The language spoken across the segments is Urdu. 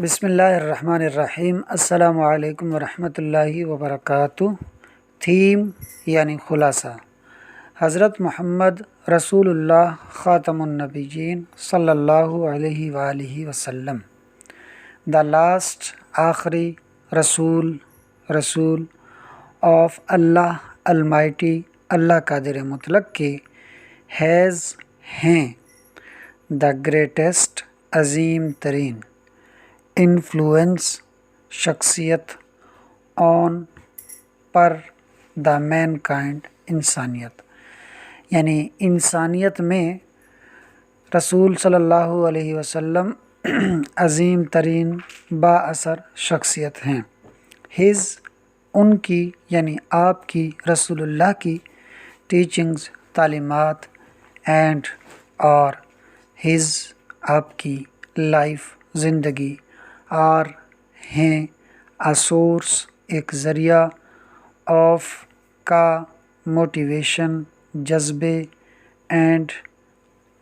بسم اللہ الرحمن الرحیم۔ السلام علیکم ورحمۃ اللہ وبرکاتہ۔ تھیم یعنی خلاصہ: حضرت محمد رسول اللہ خاتم النبیین صلی اللہ علیہ وآلہ وسلم، دا لاسٹ آخری رسول آف اللہ المائٹی، اللہ قادر مطلق کے، ہیز ہیں، the greatest Azeem Tareen, influence شخصیت، آن پر، دا مین کائنڈ انسانیت، یعنی انسانیت میں رسول صلی اللہ علیہ وسلم عظیم ترین با اثر شخصیت ہیں۔ ہز ان کی یعنی آپ کی، رسول اللہ کی، ٹیچنگز تعلیمات، اینڈ اور ہز آپ کی، لائف زندگی، آر ہیں، اے سورس ایک ذریعہ، آف کا موٹیویشن جذبے، اینڈ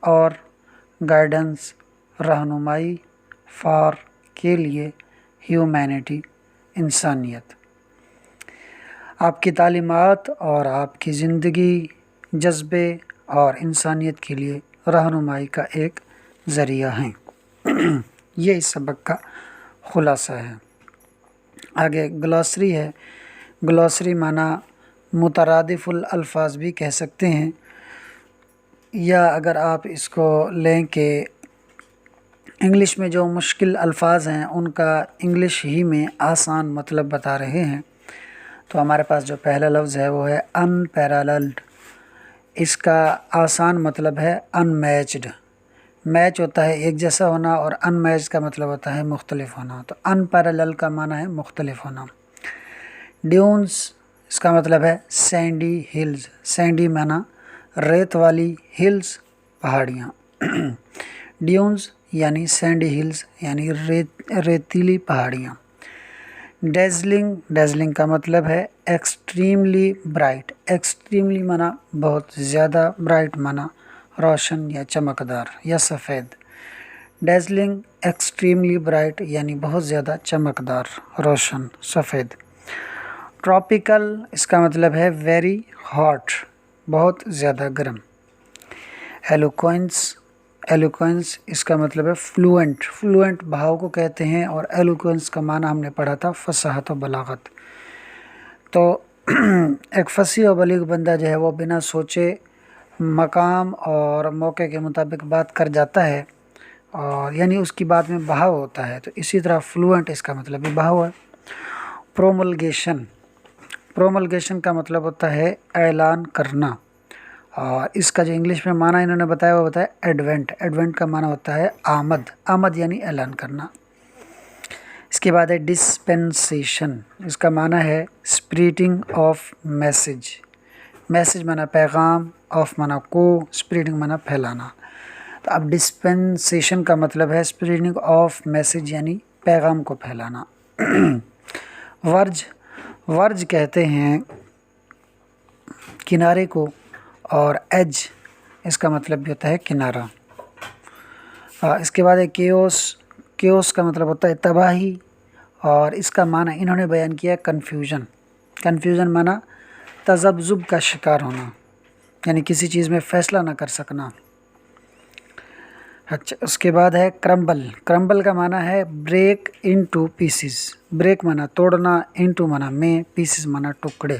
اور گائیڈنس رہنمائی، فار کے لیے، ہیومینٹی انسانیت۔ آپ کی تعلیمات اور آپ کی زندگی جذبے اور انسانیت کے لیے رہنمائی کا ایک ذریعہ ہیں۔ یہ اس سبق کا خلاصہ ہے۔ آگے گلوسری ہے۔ گلوسری معنی مترادف الالفاظ بھی کہہ سکتے ہیں، یا اگر آپ اس کو لیں کہ انگلش میں جو مشکل الفاظ ہیں ان کا انگلش ہی میں آسان مطلب بتا رہے ہیں، تو ہمارے پاس جو پہلا لفظ ہے وہ ہے ان پیراللڈ۔ اس کا آسان مطلب ہے ان میچڈ۔ میچ ہوتا ہے ایک جیسا ہونا، اور ان میچ کا مطلب ہوتا ہے مختلف ہونا، تو ان پیرالل کا معنی ہے مختلف ہونا۔ ڈیونز اس کا مطلب ہے سینڈی ہلز۔ سینڈی معنی ریت والی، ہلز پہاڑیاں۔ ڈیونز یعنی سینڈی ہلز یعنی ریتیلی پہاڑیاں۔ ڈیزلنگ، ڈیزلنگ کا مطلب ہے ایکسٹریملی برائٹ۔ ایکسٹریملی معنی بہت زیادہ، برائٹ معنی روشن یا چمکدار یا سفید۔ ڈیزلنگ ایکسٹریملی برائٹ یعنی بہت زیادہ چمکدار، روشن، سفید۔ ٹراپیکل اس کا مطلب ہے ویری ہاٹ، بہت زیادہ گرم۔ ایلوکوئنس، ایلوکوئنس اس کا مطلب ہے فلوئنٹ۔ فلوئنٹ بہاؤ کو کہتے ہیں، اور ایلوکوئنس کا معنی ہم نے پڑھا تھا فصاحت و بلاغت۔ تو ایک فصیح و بلیغ بندہ جو ہے وہ بنا سوچے مقام اور موقع کے مطابق بات کر جاتا ہے، اور یعنی اس کی بات میں بہاؤ ہوتا ہے، تو اسی طرح فلوئنٹ اس کا مطلب بھی بہاؤ ہے۔ پروملگیشن، پروملگیشن کا مطلب ہوتا ہے اعلان کرنا، اور اس کا جو انگلش میں معنی انہوں نے بتایا وہ بتایا ایڈوینٹ۔ ایڈوینٹ کا معنی ہوتا ہے آمد، آمد یعنی اعلان کرنا۔ اس کے بعد ہے ڈسپینسیشن۔ اس کا معنی ہے اسپریٹنگ آف میسج۔ میسج معنی پیغام، آف معنی کو، اسپریٹنگ معنی پھیلانا۔ تو اب ڈسپینسیشن کا مطلب ہے اسپریڈنگ آف میسج یعنی پیغام کو پھیلانا۔ ورج، ورج کہتے ہیں کنارے کو، اور ایج اس کا مطلب بھی ہوتا ہے کنارہ۔ اس کے بعد ہے کیوس۔ کیوس کا مطلب ہوتا ہے تباہی، اور اس کا معنی انہوں نے بیان کیا کنفیوژن۔ کنفیوژن معنی تذبذب کا شکار ہونا، یعنی کسی چیز میں فیصلہ نہ کر سکنا۔ اچھا، اس کے بعد ہے کرمبل۔ کرمبل کا معنی ہے بریک انٹو پیسز۔ بریک معنی توڑنا، انٹو معنی میں، پیسز معنی ٹکڑے،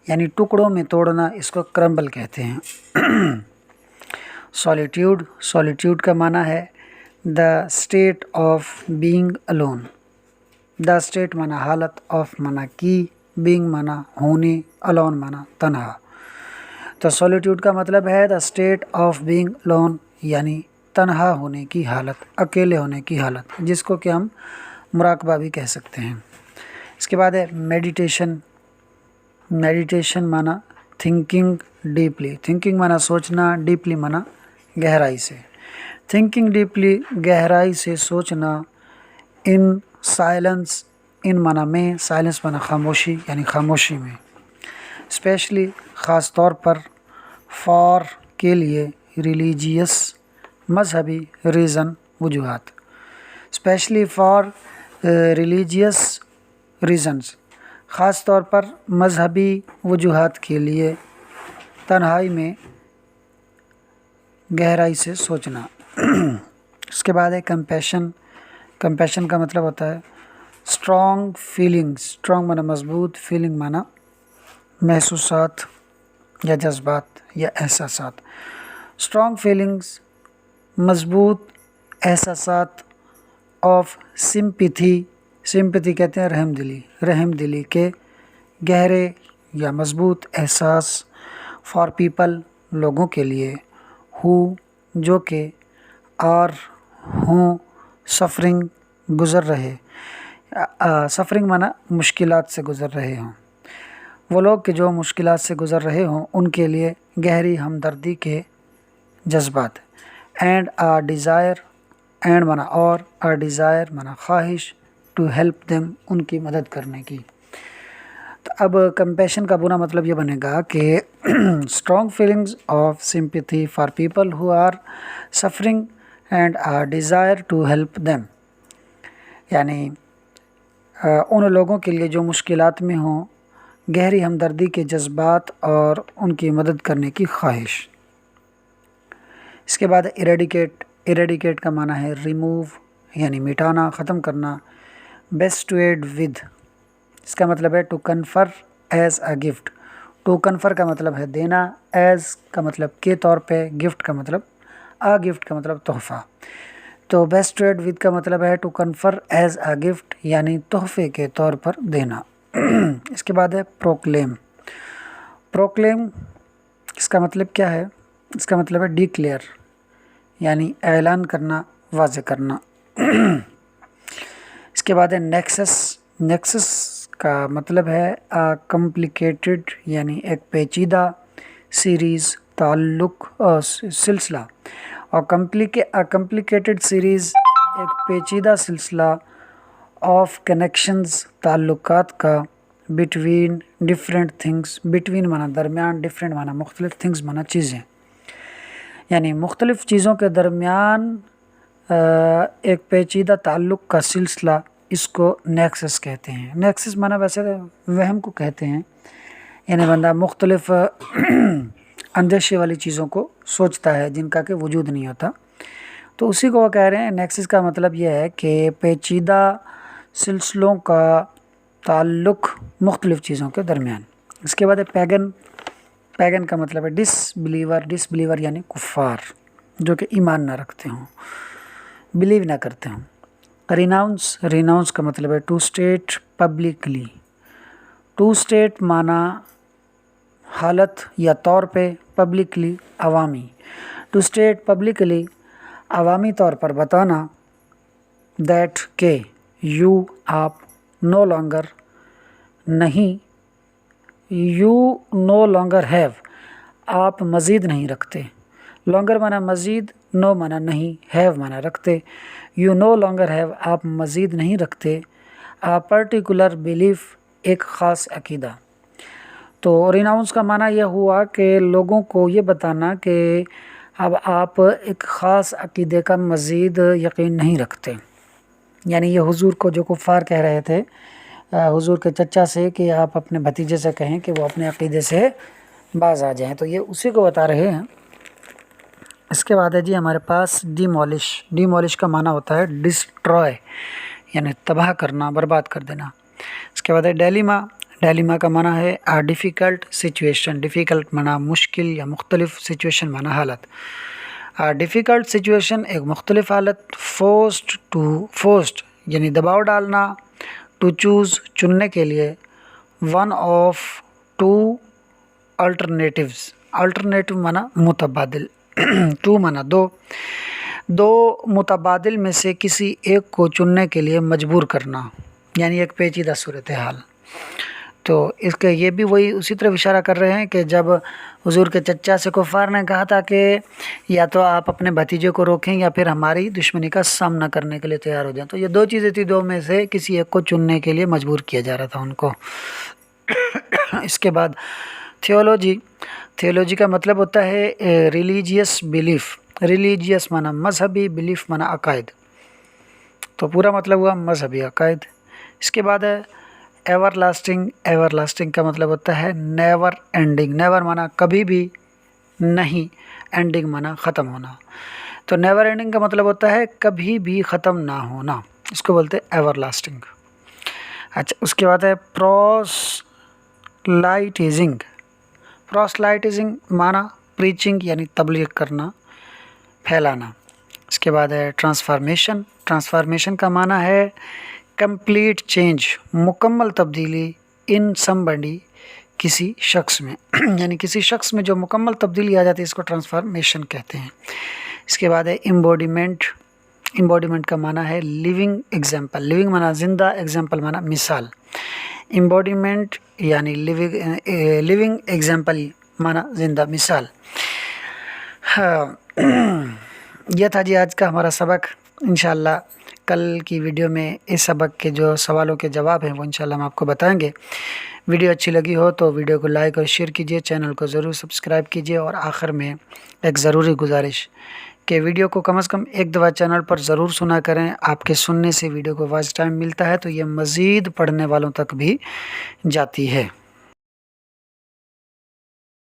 یعنی ٹکڑوں میں توڑنا، اس کو کرمبل کہتے ہیں۔ سولیٹیوڈ، سولیٹیوڈ کا معنی ہے the state of being alone. The state معنی حالت، آف معنی کی، بینگ معنی ہونے، الون معنی تنہا۔ تو سولیٹیوڈ کا مطلب ہے the state of being alone, یعنی تنہا ہونے کی حالت، اکیلے ہونے کی حالت، جس کو کہ ہم مراقبہ بھی کہہ سکتے ہیں۔ اس کے بعد ہے میڈیٹیشن۔ میڈیٹیشن معنی تھنکنگ ڈیپلی۔ تھنکنگ معنی سوچنا، ڈیپلی معنی گہرائی سے۔ تھنکنگ ڈیپلی گہرائی سے سوچنا، ان سائلنس، ان معنی میں، سائلنس معنی خاموشی یعنی خاموشی میں، اسپیشلی خاص طور پر، فار کے لیے، ریلیجیس مذہبی، ریزن وجوہات، اسپیشلی فار ریلیجیس ریزنس، خاص طور پر مذہبی وجوہات کے لیے تنہائی میں گہرائی سے سوچنا۔ اس کے بعد ہے کمپیشن۔ کمپیشن کا مطلب ہوتا ہے اسٹرانگ فیلنگس، اسٹرانگ مانا مضبوط، فیلنگ مانا محسوسات یا جذبات یا احساسات۔ اسٹرانگ فیلنگس، مضبوط احساسات آف سمپیتھی، سمپیتھی کہتے ہیں رحم دلی، رحم دلی کے گہرے یا مضبوط احساس فار پیپل، لوگوں کے لیے، ہو جو کہ، آر ہوں، سفرنگ گزر رہے، سفرنگ مانا مشکلات سے گزر رہے ہوں، وہ لوگ کہ جو مشکلات سے گزر رہے ہوں ان کے لیے گہری ہمدردی کے جذبات۔ اینڈ آ ڈیزائر، اینڈ مانا اور، آ ڈیزائر مانا خواہش، ٹو ہیلپ دیم ان کی مدد کرنے کی۔ تو اب کمپیشن کا پورا مطلب یہ بنے گا کہ strong feelings of sympathy for people who are suffering and a desire to help them, یعنی ان لوگوں کے لیے جو مشکلات میں ہوں گہری ہمدردی کے جذبات اور ان کی مدد کرنے کی خواہش۔ اس کے بعد ایریڈیکیٹ۔ ایریڈیکیٹ کا معنی ہے ریموو یعنی مٹانا، ختم کرنا۔ بیسٹویڈ ود، اس کا مطلب ہے to confer as a gift. To confer کا مطلب ہے دینا، ایز کا مطلب کے طور پہ، گفٹ کا مطلب گفٹ کا مطلب تحفہ۔ تو بیسٹویڈ ود کا مطلب ہے to confer as a gift یعنی تحفے کے طور پر دینا۔ اس کے بعد ہے پروکلیم۔ پروکلیم اس کا مطلب کیا ہے؟ اس کا مطلب ہے ڈیکلیئر یعنی اعلان کرنا، واضح کرنا۔ اس کے بعد ہے نیکسس۔ نیکسس کا مطلب ہے کمپلیکیٹڈ یعنی ایک پیچیدہ، سیریز تعلق سلسلہ، اور کمپلیکیٹڈ سیریز ایک پیچیدہ سلسلہ آف کنیکشنز تعلقات کا، بٹوین ڈفرینٹ تھنگس، بٹوین مانا درمیان، ڈفرینٹ مانا مختلف، تھنگس مانا چیزیں، یعنی مختلف چیزوں کے درمیان ایک پیچیدہ تعلق کا سلسلہ، اس کو نیکسس کہتے ہیں۔ نیکسس مانا ویسے وہم کو کہتے ہیں، یعنی بندہ مختلف اندیشے والی چیزوں کو سوچتا ہے جن کا کہ وجود نہیں ہوتا، تو اسی کو وہ کہہ رہے ہیں۔ نیکسس کا مطلب یہ ہے کہ پیچیدہ سلسلوں کا تعلق مختلف چیزوں کے درمیان۔ اس کے بعد ہے پیگن۔ پیگن کا مطلب ہے ڈس بلیور۔ ڈس بلیور یعنی کفار جو کہ ایمان نہ رکھتے ہوں، بلیو نہ کرتے ہوں۔ ریناؤنس۔ ریناؤنس کا مطلب ہے to state publicly. To state مانا حالت یا طور پہ، پبلکلی عوامی۔ ٹو اسٹیٹ پبلکلی عوامی طور پر بتانا، دیٹ کہ، یو آپ، نو لانگر نہیں، یو نو لانگر ہیو آپ مزید نہیں رکھتے۔ لانگر مانا مزید، نو مانا نہیں، ہیو مانا رکھتے۔ یو نو لانگر ہیو آپ مزید نہیں رکھتے آ پرٹیکولر بیلیف ایک خاص عقیدہ۔ تو ریناؤنس کا معنی یہ ہوا کہ لوگوں کو یہ بتانا کہ اب آپ ایک خاص عقیدے کا مزید یقین نہیں رکھتے، یعنی یہ حضور کو جو کفار کہہ رہے تھے حضور کے چچا سے کہ آپ اپنے بھتیجے سے کہیں کہ وہ اپنے عقیدے سے باز آ جائیں، تو یہ اسی کو بتا رہے ہیں۔ اس کے بعد ہے جی ہمارے پاس ڈیمولش۔ ڈیمولش کا معنی ہوتا ہے ڈسٹروائے یعنی تباہ کرنا، برباد کر دینا۔ اس کے بعد ہے ڈیلیما۔ ڈیلیما کا معنی ہے ڈیفیکلٹ سچویشن۔ ڈیفیکلٹ معنی مشکل یا مختلف، سچویشن معنی حالت۔ ڈیفیکلٹ سچویشن ایک مختلف حالت، فورسڈ یعنی دباؤ ڈالنا، ٹو چوز چننے کے لیے، one of two alternatives. Alternative معنی متبادل، ٹو معنی دو متبادل میں سے کسی ایک کو چننے کے لیے مجبور کرنا، یعنی ایک پیچیدہ صورتحال۔ تو اس کے یہ بھی وہی اسی طرح اشارہ کر رہے ہیں کہ جب حضور کے چچا سے کفار نے کہا تھا کہ یا تو آپ اپنے بھتیجے کو روکیں یا پھر ہماری دشمنی کا سامنا کرنے کے لیے تیار ہو جائیں، تو یہ دو چیزیں تھی، دو میں سے کسی ایک کو چننے کے لیے مجبور کیا جا رہا تھا ان کو۔ اس کے بعد تھیولوجی۔ تھیولوجی کا مطلب ہوتا ہے ریلیجیس بلیف۔ ریلیجیس معنی مذہبی، بلیف معنی عقائد۔ تو پورا مطلب ہوا مذہبی عقائد۔ اس کے بعد ہے ایور لاسٹنگ۔ ایور لاسٹنگ کا مطلب ہوتا ہے نیور اینڈنگ۔ نیور مانا کبھی بھی نہیں، اینڈنگ مانا ختم ہونا۔ تو نیور اینڈنگ کا مطلب ہوتا ہے کبھی بھی ختم نہ ہونا، اس کو بولتے ہیں ایور لاسٹنگ۔ اچھا، اس کے بعد ہے پروسلائٹزنگ۔ پروسلائٹزنگ مانا پریچنگ یعنی تبلیغ کرنا، پھیلانا۔ اس کے بعد ہے ٹرانسفارمیشن۔ ٹرانسفارمیشن کا معنی ہے کمپلیٹ چینج، مکمل تبدیلی، ان سمبڈی کسی شخص میں یعنی کسی شخص میں جو مکمل تبدیلی آ جاتی ہے اس کو ٹرانسفارمیشن کہتے ہیں۔ اس کے بعد ہے ایمبوڈیمنٹ۔ ایمبوڈیمنٹ کا معنی ہے لیونگ ایگزامپل۔ لیونگ مانا زندہ، ایگزامپل مانا مثال۔ ایمبوڈیمنٹ یعنی لیونگ ایگزامپل مانا زندہ مثال۔ یہ تھا جی آج کا ہمارا سبق۔ انشاءاللہ کل کی ویڈیو میں اس سبق کے جو سوالوں کے جواب ہیں وہ انشاءاللہ ہم آپ کو بتائیں گے۔ ویڈیو اچھی لگی ہو تو ویڈیو کو لائک اور شیئر کیجیے، چینل کو ضرور سبسکرائب کیجیے، اور آخر میں ایک ضروری گزارش کہ ویڈیو کو کم از کم ایک دفعہ چینل پر ضرور سنا کریں۔ آپ کے سننے سے ویڈیو کو واچ ٹائم ملتا ہے تو یہ مزید پڑھنے والوں تک بھی جاتی ہے۔